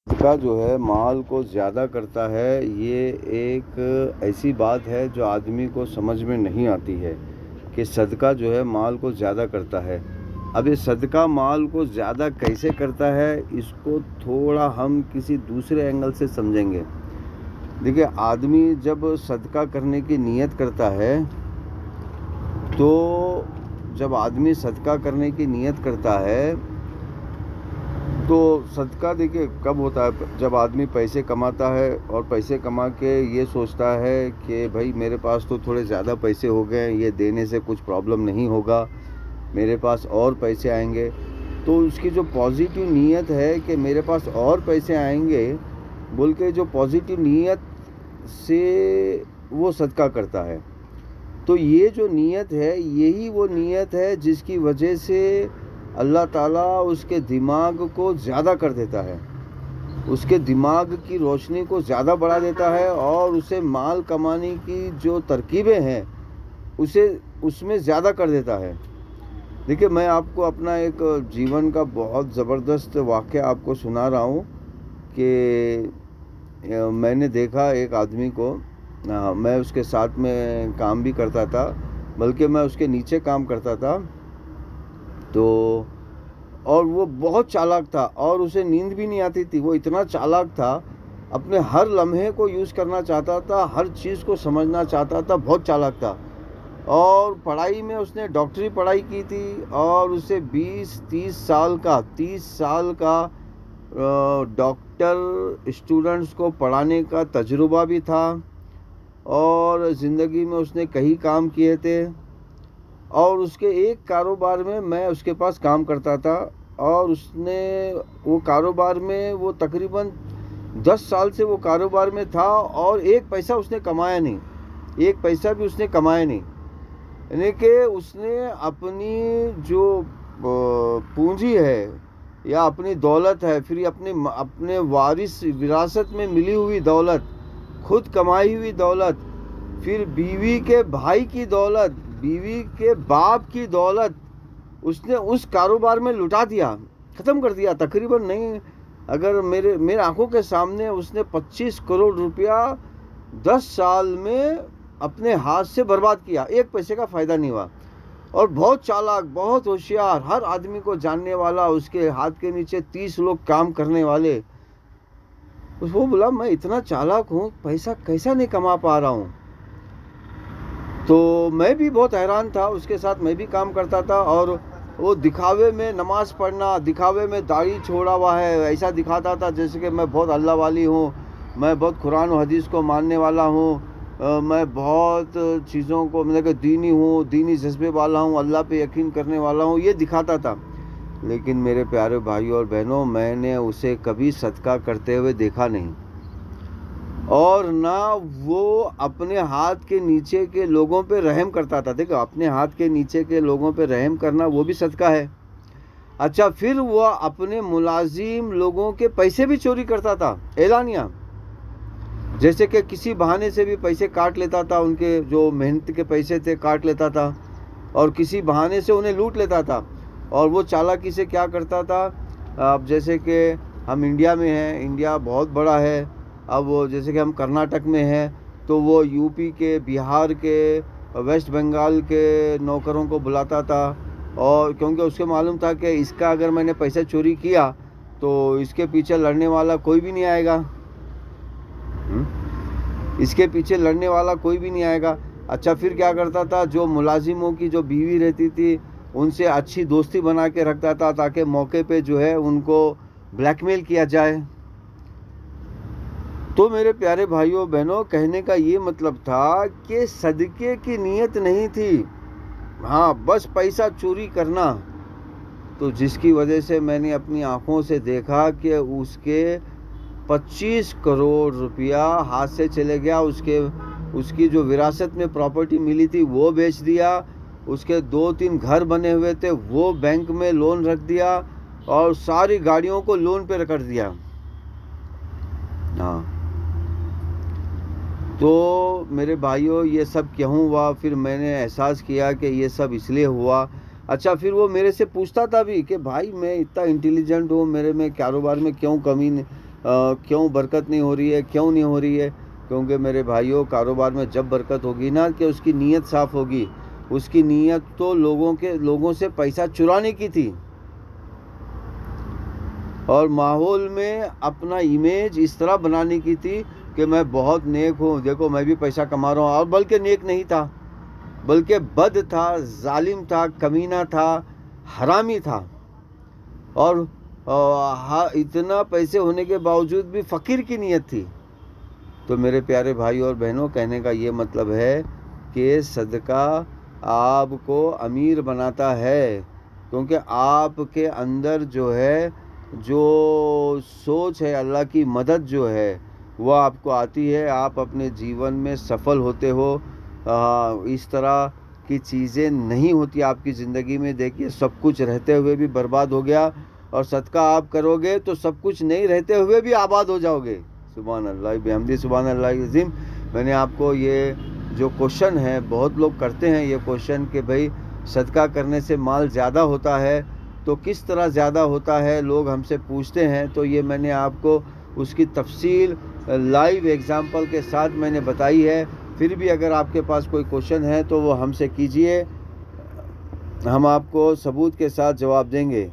صدقہ جو ہے مال کو زیادہ کرتا ہے، یہ ایک ایسی بات ہے جو آدمی کو سمجھ میں نہیں آتی ہے کہ صدقہ جو ہے مال کو زیادہ کرتا ہے۔ اب یہ صدقہ مال کو زیادہ کیسے کرتا ہے، اس کو تھوڑا ہم کسی دوسرے اینگل سے سمجھیں گے۔ دیکھیں، آدمی جب صدقہ کرنے کی نیت کرتا ہے تو جب آدمی صدقہ کرنے کی نیت کرتا ہے تو صدقہ دیکھیں کب ہوتا ہے، جب آدمی پیسے کماتا ہے اور پیسے کما کے یہ سوچتا ہے کہ بھائی میرے پاس تو تھوڑے زیادہ پیسے ہو گئے، یہ دینے سے کچھ پرابلم نہیں ہوگا، میرے پاس اور پیسے آئیں گے، تو اس کی جو پازیٹیو نیت ہے کہ میرے پاس اور پیسے آئیں گے بول کے جو پازیٹیو نیت سے وہ صدقہ کرتا ہے، تو یہ جو نیت ہے یہی وہ نیت ہے جس کی وجہ سے اللہ تعالیٰ اس کے دماغ کو زیادہ کر دیتا ہے، اس کے دماغ کی روشنی کو زیادہ بڑھا دیتا ہے اور اسے مال کمانے کی جو ترکیبیں ہیں اسے اس میں زیادہ کر دیتا ہے۔ دیکھیں، میں آپ کو اپنا ایک جیون کا بہت زبردست واقعہ آپ کو سنا رہا ہوں کہ میں نے دیکھا ایک آدمی کو، میں اس کے ساتھ میں کام بھی کرتا تھا، بلکہ میں اس کے نیچے کام کرتا تھا، تو اور وہ بہت چالاک تھا اور اسے نیند بھی نہیں آتی تھی، وہ اتنا چالاک تھا، اپنے ہر لمحے کو یوز کرنا چاہتا تھا، ہر چیز کو سمجھنا چاہتا تھا، بہت چالاک تھا، اور پڑھائی میں اس نے ڈاکٹری پڑھائی کی تھی اور اسے 30 سال کا ڈاکٹر اسٹوڈنٹس کو پڑھانے کا تجربہ بھی تھا، اور زندگی میں اس نے کئی کام کیے تھے، اور اس کے ایک کاروبار میں اس کے پاس کام کرتا تھا، اور اس نے وہ کاروبار میں وہ تقریباً 10 سال سے وہ کاروبار میں تھا اور ایک پیسہ اس نے کمایا نہیں، ایک پیسہ بھی اس نے کمایا نہیں، یعنی کہ اس نے اپنی جو پونجی ہے یا اپنی دولت ہے، پھر اپنے وارث وراثت میں ملی ہوئی دولت، خود کمائی ہوئی دولت، پھر بیوی کے بھائی کی دولت، بیوی کے باپ کی دولت اس نے اس کاروبار میں لٹا دیا، ختم کر دیا، تقریباً نہیں، اگر میرے آنکھوں کے سامنے اس نے 25 کروڑ روپیہ 10 سال میں اپنے ہاتھ سے برباد کیا، ایک پیسے کا فائدہ نہیں ہوا، اور بہت چالاک، بہت ہوشیار، ہر آدمی کو جاننے والا، اس کے ہاتھ کے نیچے 30 لوگ کام کرنے والے، وہ بولا میں اتنا چالاک ہوں، پیسہ کیسا نہیں کما پا رہا ہوں؟ تو میں بھی بہت حیران تھا، اس کے ساتھ میں بھی کام کرتا تھا، اور وہ دکھاوے میں نماز پڑھنا، دکھاوے میں داڑھی چھوڑا ہوا ہے، ایسا دکھاتا تھا جیسے کہ میں بہت اللہ والی ہوں، میں بہت قرآن و حدیث کو ماننے والا ہوں، میں بہت چیزوں کو مطلب کہ دینی ہوں، دینی جذبے والا ہوں، اللہ پہ یقین کرنے والا ہوں، یہ دکھاتا تھا۔ لیکن میرے پیارے بھائیوں اور بہنوں، میں نے اسے کبھی صدقہ کرتے ہوئے دیکھا نہیں، اور نہ وہ اپنے ہاتھ کے نیچے کے لوگوں پہ رحم کرتا تھا۔ دیکھو، اپنے ہاتھ کے نیچے کے لوگوں پہ رحم کرنا وہ بھی صدقہ ہے۔ اچھا، پھر وہ اپنے ملازم لوگوں کے پیسے بھی چوری کرتا تھا، اعلانیہ، جیسے کہ کسی بہانے سے بھی پیسے کاٹ لیتا تھا، ان کے جو محنت کے پیسے تھے کاٹ لیتا تھا، اور کسی بہانے سے انہیں لوٹ لیتا تھا۔ اور وہ چالاکی سے کیا کرتا تھا، اب جیسے کہ ہم انڈیا میں ہیں، انڈیا بہت بڑا ہے، اب وہ جیسے کہ ہم کرناٹک میں ہیں، تو وہ یو پی کے، بہار کے، ویسٹ بنگال کے نوکروں کو بلاتا تھا، اور کیونکہ اس کو معلوم تھا کہ اس کا اگر میں نے پیسہ چوری کیا تو اس کے پیچھے لڑنے والا کوئی بھی نہیں آئے گا، اس کے پیچھے لڑنے والا کوئی بھی نہیں آئے گا۔ اچھا، پھر کیا کرتا تھا، جو ملازموں کی جو بیوی رہتی تھی ان سے اچھی دوستی بنا کے رکھتا تھا تاکہ موقع پہ جو ہے ان کو بلیک میل کیا جائے۔ تو میرے پیارے بھائیوں بہنوں، کہنے کا یہ مطلب تھا کہ صدقے کی نیت نہیں تھی، ہاں بس پیسہ چوری کرنا، تو جس کی وجہ سے میں نے اپنی آنکھوں سے دیکھا کہ اس کے 25 کروڑ روپیہ ہاتھ سے چلے گیا، اس کی جو وراثت میں پراپرٹی ملی تھی وہ بیچ دیا، اس کے 2-3 گھر بنے ہوئے تھے وہ بینک میں لون رکھ دیا، اور ساری گاڑیوں کو لون پہ رکھ دیا۔ ہاں، تو میرے بھائیوں، یہ سب کیوں ہوا؟ پھر میں نے احساس کیا کہ یہ سب اس لیے ہوا۔ اچھا، پھر وہ میرے سے پوچھتا تھا بھی کہ بھائی میں اتنا انٹیلیجنٹ ہوں، میرے میں کاروبار میں کیوں کمی کیوں برکت نہیں ہو رہی ہے، کیوں نہیں ہو رہی ہے؟ کیونکہ میرے بھائیوں، کاروبار میں جب برکت ہوگی نا کہ اس کی نیت صاف ہوگی. اس کی نیت تو لوگوں سے پیسہ چرانے کی تھی، اور ماحول میں اپنا امیج اس طرح بنانے کی تھی کہ میں بہت نیک ہوں، دیکھو میں بھی پیسہ کما رہا ہوں. اور بلکہ نیک نہیں تھا، بلکہ بد تھا، ظالم تھا، کمینہ تھا، حرامی تھا. اور اتنا پیسے ہونے کے باوجود بھی فقیر کی نیت تھی. تو میرے پیارے بھائی اور بہنوں، کہنے کا یہ مطلب ہے کہ صدقہ آپ کو امیر بناتا ہے، کیونکہ آپ کے اندر جو ہے، جو سوچ ہے، اللہ کی مدد جو ہے وہ آپ کو آتی ہے. آپ اپنے جیون میں سفل ہوتے ہو. اس طرح کی چیزیں نہیں ہوتی آپ کی زندگی میں. دیکھیے، سب کچھ رہتے ہوئے بھی برباد ہو گیا، اور صدقہ آپ کرو گے تو سب کچھ نہیں رہتے ہوئے بھی آباد ہو جاؤ گے. سبحان اللہ بحمدہ، سبحان اللہ عظیم. میں نے آپ کو یہ جو کوشچن ہے، بہت لوگ کرتے ہیں یہ کوشچن کہ بھائی صدقہ کرنے سے مال زیادہ ہوتا ہے تو کس طرح زیادہ ہوتا ہے، لوگ ہم سے پوچھتے ہیں. تو یہ میں نے آپ کو اس کی تفصیل لائیو ایگزامپل کے ساتھ میں نے بتائی ہے. پھر بھی اگر آپ کے پاس کوئی کوشچن ہے تو وہ ہم سے کیجئے، ہم آپ کو ثبوت کے ساتھ جواب دیں گے.